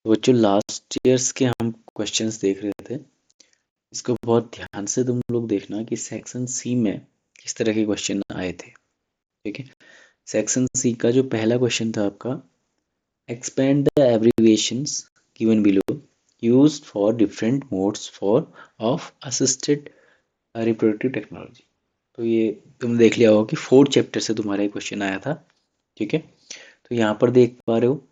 तो बच्चों last years के हम क्वेश्चंस देख रहे थे, इसको बहुत ध्यान से तुम लोग देखना कि सेक्शन सी में किस तरह के क्वेश्चन आए थे। ठीक है, सेक्शन सी का जो पहला क्वेश्चन था आपका, expand the abbreviations given below used for different modes for of assisted reproductive technology. तो ये तुम देख लिया होगा कि 4th चैप्टर से तुम्हारा ये क्वेश्चन आया था। ठीक है, तो यहाँ पर देख पा रहे हो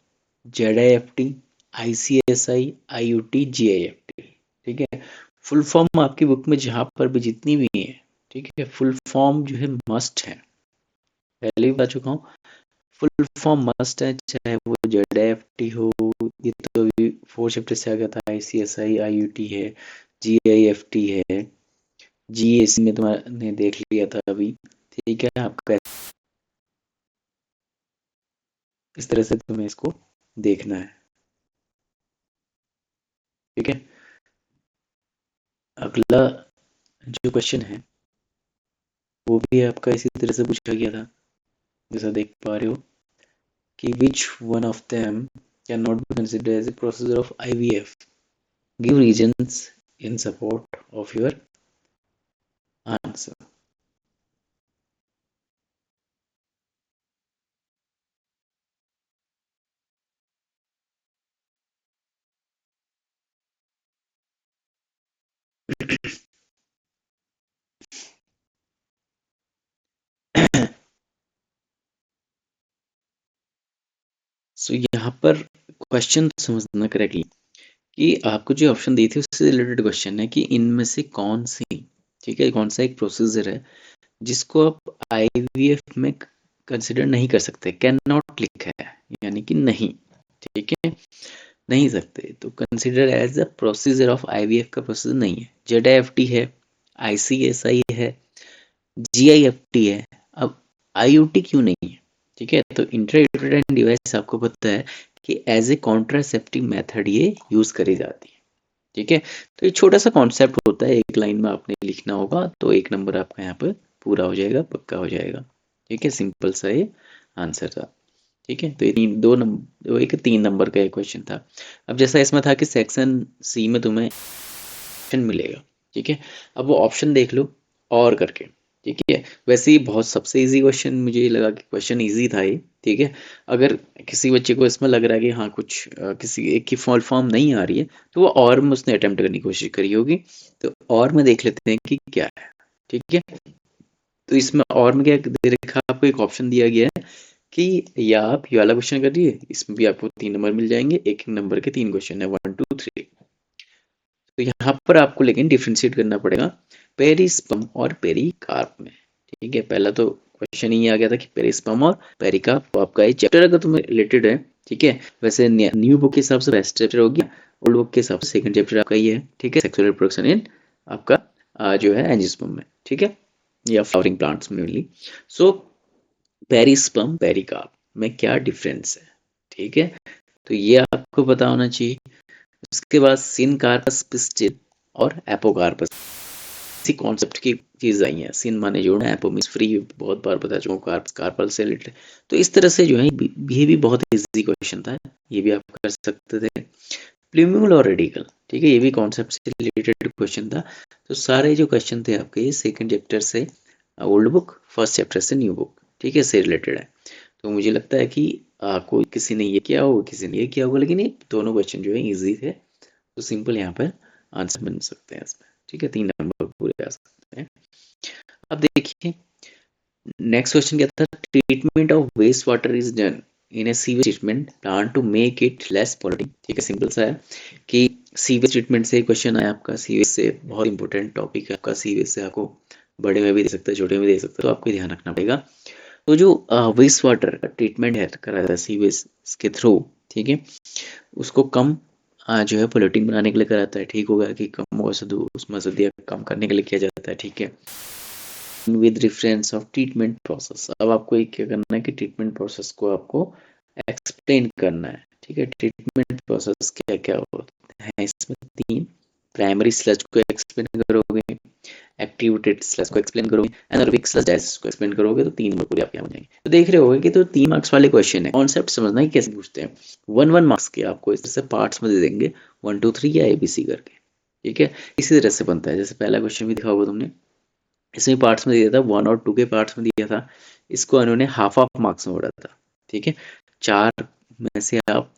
ZIFT, ICSI, IUT, GIFT। ठीक है, फुल फॉर्म आपकी बुक में जहाँ पर भी जितनी भी है, ठीक है, फुल फॉर्म जो है मस्ट है, पहले भी बता चुका हूँ, फुल फॉर्म मस्ट है, चाहे वो ZIFT हो, ये तो अभी 4 चैप्टर से आ गया था, ICSI, IUT है, GIFT है, GAC में तुम्हारे देख लिया था अभी। ठीक है, आपका इस तरह से तुम्हें इसको देखना है। ठीक है, अगला जो क्वेश्चन है वो भी आपका इसी तरह से पूछा गया था, जैसा देख पा रहे हो कि which one of them cannot be considered as a procedure of IVF, give reasons in support of your answer। सो यहाँ पर क्वेश्चन समझना करेक्टली कि आपको जो ऑप्शन दी थी उससे रिलेटेड क्वेश्चन है कि इनमें से कौन सी, ठीक है, कौन सा एक प्रोसीजर है जिसको आप IVF में कंसिडर नहीं कर सकते, कैन नॉट लिखा है यानी कि नहीं। ठीक है, नहीं सकते, तो consider as a procedure of IVF का प्रोसीजर नहीं है। ZIFT है, ICSI है, GIFT है, अब IUT क्यों नहीं है? ठीक है, तो इंट्रायूटेराइन डिवाइस आपको पता है कि एज ए कॉन्ट्रासेप्टिव मेथड ये यूज करी जाती है। ठीक है, तो ये छोटा सा कॉन्सेप्ट होता है, एक लाइन में आपने लिखना होगा तो 1 नंबर आपका यहाँ पर पूरा हो जाएगा, पक्का हो जाएगा। ठीक है, सिंपल सा ये आंसर था। ठीक है, तो ये 3 नंबर का एक क्वेश्चन था। अब जैसा इसमें था कि सेक्शन सी में तुम्हें ऑप्शन मिलेगा। ठीक है, अब वो ऑप्शन देख लो और करके। ठीक है, वैसे ही बहुत सबसे इजी क्वेश्चन मुझे लगा कि क्वेश्चन इजी था ये। ठीक है, अगर किसी बच्चे को इसमें लग रहा है कि हाँ कुछ किसी एक की फुल फॉर्म नहीं आ रही है तो वो और में उसने अटेम्प्ट करने की कोशिश करी होगी, तो और में देख लेते हैं कि क्या है। ठीक है, तो इसमें और में क्या दे रखा है, आपको एक ऑप्शन दिया गया है कि या आप ये वाला क्वेश्चन करिए, इसमें भी आपको 3 नंबर मिल जाएंगे, एक नंबर के 3 क्वेश्चन है, 1 2 3। तो यहाँ पर आपको लेकिन डिफ्रेंशिएट करना पड़ेगा पेरिस्पर्म और पेरिकार्प में। ठीक है, पहला तो क्वेश्चन ही आ गया था कि पेरिस्पर्म और पेरिकार्प, तो आपका ये चैप्टर अगर तुम्हें रिलेटेड है, ठीक है, वैसे न्यू बुक के हिसाब से बेस्ट चैप्टर हो गया, ओल्ड बुक के हिसाब से सेकंड चैप्टर आपका ये है। ठीक है, सेक्सुअल रिप्रोडक्शन इन आपका जो है एंजियोस्पर्म में। ठीक है, या फ्लावरिंग प्लांट्स में मेनली। सो पेरिस्पर्म पेरिकार्प में क्या डिफरेंस है? ठीक है, तो ये आपको पता होना चाहिए। उसके बाद सिनकार्पस पिस्टिल और एपोकार्पस, इसी कॉन्सेप्ट की चीज आई है। सिन माने जोड़ना, एपो मींस फ्री, बहुत बार बता चुका हूँ, कार्पस कार्पल से रिलेटेड। तो इस तरह से जो है ये भी बहुत इजी क्वेश्चन था, ये भी आप कर सकते थे। प्लूम्यूल और रेडिकल, ठीक है, ये भी कॉन्सेप्ट से रिलेटेड क्वेश्चन था। तो सारे जो क्वेश्चन थे आपके ये सेकंड चैप्टर से ओल्ड बुक, फर्स्ट चैप्टर से न्यू बुक, ठीक है, से रिलेटेड है। तो मुझे लगता है कि कोई किसी ने ये किया होगा, किसी ने ये किया होगा, लेकिन ये दोनों क्वेश्चन जो है इजी थे, तो सिंपल यहाँ पर आंसर बन सकते हैं इसमें। ठीक है, 3 नंबर पूरे आ सकते हैं। अब देखिए नेक्स्ट क्वेश्चन क्या था, treatment of waste water is done in a sewage treatment plant to make it less polluting. ठीक है, सिंपल सा है कि सीवेज ट्रीटमेंट से क्वेश्चन आया आपका, सीवेज से बहुत इंपॉर्टेंट टॉपिक है आपका, सीवेज से आपको बड़े में भी दे सकता है, छोटे में भी दे सकता है, तो आपको ध्यान रखना पड़ेगा। तो जो वेस्ट वाटर का ट्रीटमेंट है करा जाता है सीवेज के थ्रू, ठीक है, उसको कम जो है पोल्यूटिंग बनाने के लिए कराता है। ठीक होगा कि कम उसमें सदिया कम करने के लिए किया जाता है। ठीक है, with reference of treatment process, अब आपको एक क्या करना है कि ट्रीटमेंट प्रोसेस को आपको एक्सप्लेन करना है। ठीक है, ट्रीटमेंट प्रोसेस क्या क्या होते हैं इसमें 3, प्राइमरी स्लज को एक्सप्लेन करोगे, एक्टिवेटेड स्लज को एक्सप्लेन करोगे, एनारोबिक स्लज डाइजेस्ट को एक्सप्लेन करोगे, तो 3 नंबर पूरे आपके हो जाएंगे। तो देख रहे होगे कि तो 3 मार्क्स वाले क्वेश्चन है। कॉन्सेप्ट समझना है कैसे पूछते हैं। 1 मार्क्स के आपको इस तरह से पार्ट्स में दे देंगे, 1 2 3 या ABC करके, ठीक है। इसी तरह से बनता है। जैसे पहला क्वेश्चन भी दिखा होगा तुमने, इसमें पार्ट्स में दिया था, 1 और 2 के पार्ट्स में दिया था। इसको उन्होंने हाफ ऑफ मार्क्स में बढ़ा था, ठीक है। 4 में से आप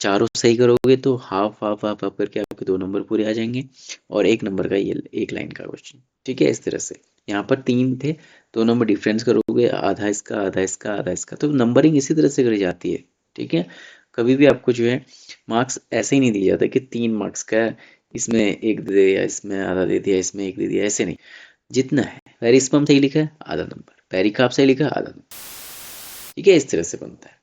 चारों सही करोगे तो हाफ हाफ हाफ हाफ करके आपके 2 नंबर पूरे आ जाएंगे, और 1 नंबर का ये 1 लाइन का क्वेश्चन, ठीक है। इस तरह से यहाँ पर 3 थे, 2 नंबर डिफरेंस करोगे, आधा इसका आधा इसका आधा इसका, तो नंबरिंग इसी तरह से करी जाती है, ठीक है। कभी भी आपको जो है मार्क्स ऐसे ही नहीं दिया जाता कि 3 मार्क्स का है, इसमें 1 दे दिया, इसमें आधा दे दिया, इसमें 1 दे दिया, ऐसे नहीं। जितना है पेरिस्पम सही लिखा है आधा नंबर, पेरिकाप सही लिखा है आधा नंबर, ठीक है। इस तरह से बनता है।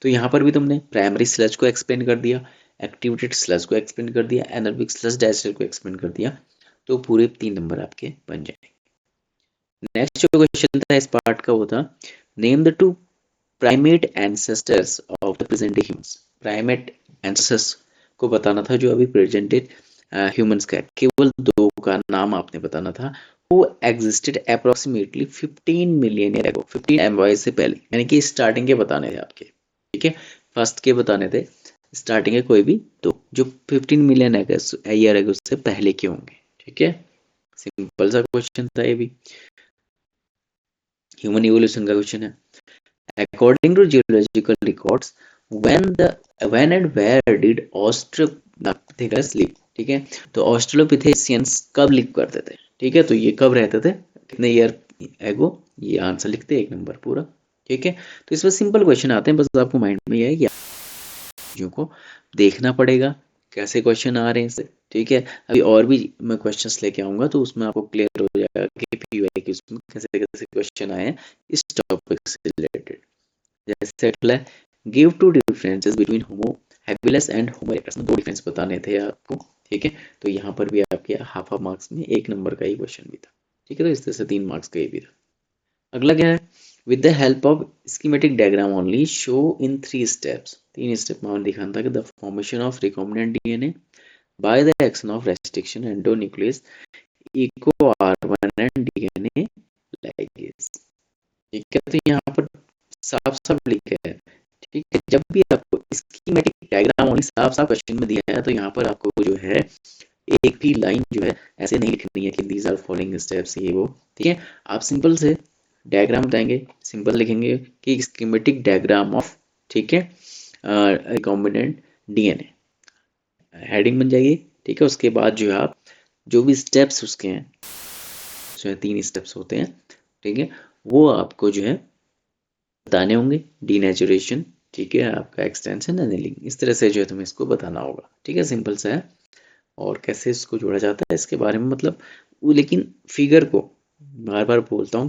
तो यहाँ पर भी तुमने प्राइमरी स्लज को एक्सप्लेन कर दिया, एक्टिवेटेड स्लज को एक्सप्लेन कर दिया, एनारोबिक स्लज डाइजेस्टर को एक्सप्लेन कर दिया, तो पूरे 3 नंबर आपके बन जाएंगे। नेक्स्ट जो क्वेश्चन था इस पार्ट का वो था, name the 2 primate ancestors of the present humans. Primate ancestors को बताना था जो अभी प्रेजेंटेड ह्यूमंस का है, केवल 2 का नाम आपने बताना था। वो existed approximately 15 million year ago, 15 MY से पहले, यानी कि स्टार्टिंग के बताने थे आपके, ठीक है। फर्स्ट के बताने थे, स्टार्टिंग के कोई भी तो जो 15 मिलियन ईयर अगो से पहले के होंगे, ठीक है। सिंपल सा क्वेश्चन था ये भी, ह्यूमन इवोल्यूशन का क्वेश्चन है। According to geological records, when and where did Australopithecus live? ठीक है, तो ऑस्ट्रेलोपिथेशियंस कब लिव करते थे, ठीक है। तो ये कब रहते थे, कितने ईयर एगो, ये आंसर लिखते हैं 1 नंबर पूरा, ठीक है। तो इसमें सिंपल क्वेश्चन आते हैं, बस आपको माइंड में है चीजों को देखना पड़ेगा कैसे क्वेश्चन आ रहे हैं इससे, ठीक है। अभी और भी मैं क्वेश्चंस लेके आऊंगा तो उसमें आपको क्लियर हो जाएगा कि PYQ में कैसे कैसे क्वेश्चन आए हैं इस टॉपिक से रिलेटेड। जैसे अगला है, give 2 differences between Homo habilis and homo erectus, में 2 डिफरेंस बताने थे आपको, ठीक है। तो यहाँ पर भी आपके हाफ ऑफ मार्क्स में 1 नंबर का ही क्वेश्चन भी था, ठीक है। तो इस तरह से 3 मार्क्स का ये भी था। अगला क्या है, with the help of schematic diagram only show in 3 steps, 3 step में दिखाना था कि the formation of recombinant DNA by the action of restriction endonuclease eco R1 and DNA ligase, ठीक है। तो यहाँ पर साफ साफ लिखा है, ठीक है। जब भी आपको स्कीमेटिक डायग्राम ओनली साफ साफ क्वेश्चन में दिया है तो यहाँ पर आपको जो है एक भी लाइन जो है ऐसे नहीं लिखनी है कि दीज आर फॉलोइंग स्टेप्स, ये वो, ठीक है। आप सिंपल से डायग्राम बताएंगे, सिंपल लिखेंगे कि स्कीमेटिक डायग्राम ऑफ, ठीक है, रिकॉम्बिनेंट DNA, हेडिंग बन जाएगी, ठीक है। उसके बाद जो है आप जो भी स्टेप्स उसके हैं, जो है 3 स्टेप्स होते हैं, ठीक है, वो आपको जो है बताने होंगे। डीनेचुरेशन, ठीक है, आपका एक्सटेंशन, एनीलिंग, इस तरह से जो है तुम्हें इसको बताना होगा, ठीक है। सिंपल सा है। और कैसे इसको जोड़ा जाता है इसके बारे में मतलब वो, लेकिन फिगर को बार बार बोलता हूँ कि